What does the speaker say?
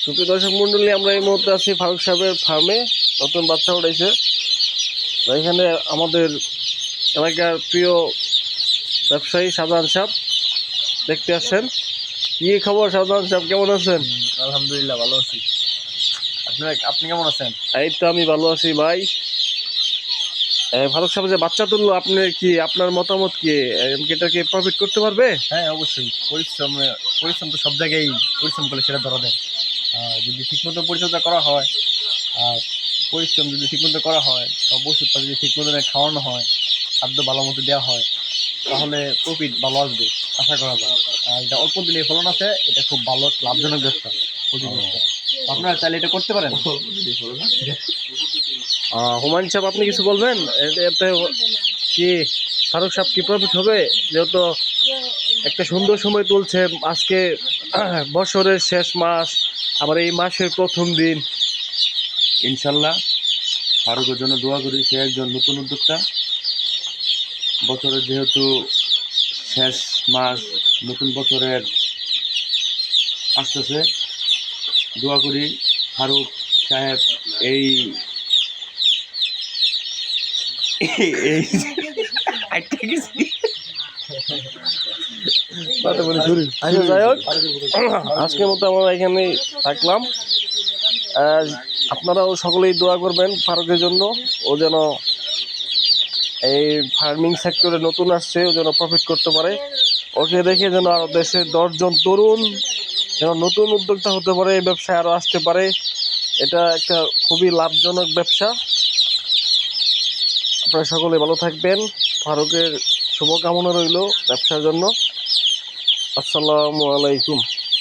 সুপ্রিয় দর্শক মন্ডলী, আমরা এই মুহূর্তে আছি ফারুক সাহেবের ফার্মে। নতুন বাচ্চা উঠাইছে। তো এখানে আমাদের এলাকার প্রিয় ব্যবসায়ী শাহজাহান সাহেব দেখতে আসছেন। কি খবর শাহজাহান সাহেব, কেমন আছেন? আলহামদুলিল্লাহ ভালো আছি। আপনি কেমন আছেন? এই তো আমি ভালো আছি ভাই। ফারুক সাহেব যে বাচ্চা তুললো, আপনার মতামত কি? এটা কি প্রফিট করতে পারবে? হ্যাঁ অবশ্যই, পরিশ্রম তো সব জায়গায়, পরিশ্রম করলে সেটা ধরা দেয়। যদি ঠিকমতো পরিচর্যা করা হয়, আর পরিশ্রম যদি ঠিকমতো করা হয়, সব ওষুধটা যদি ঠিকমতো খাওয়ানো হয়, খাদ্য ভালো মতো দেওয়া হয়, তাহলে প্রফিট ভালো আসবে, আশা করা যায়। আর এটা অল্প দিলে ফলন আছে, এটা খুব ভালো লাভজনক ব্যবসা, প্রচুর ব্যবসা। আপনারা চাইলে এটা করতে পারেন। হুমায়ুন সাহেব, আপনি কিছু বলবেন? এতে কি ফারুক সাহেব কি প্রফিট হবে? যেহেতু একটা সুন্দর সময় তুলছে আজকে, বছরের শেষ মাস, আবার এই মাসের প্রথম দিন। ইনশাল্লাহ ফারুকের জন্য দোয়া করি। সে একজন নতুন উদ্যোক্তা। বছরের যেহেতু শেষ মাস, নতুন বছরের আসতেছে, দোয়া করি ফারুক সাহেব এই এই আচ্ছা, যাই হোক, আজকের মতো আমরা এখানেই থাকলাম। আপনারাও সকলেই দোয়া করবেন ফারুকের জন্য। ও যেন এই ফার্মিং সেক্টরে নতুন আসছে, ও যেন প্রফিট করতে পারে। ওকে দেখে যেন আরো দেশের 10 জন তরুণ যেন নতুন উদ্যোক্তা হতে পারে, এই ব্যবসায় আরো আসতে পারে। এটা একটা খুবই লাভজনক ব্যবসা। আপনারা সকলে ভালো থাকবেন। ফারুকের শুভকামনা রইল ব্যবসার জন্য। আসসালামু আলাইকুম।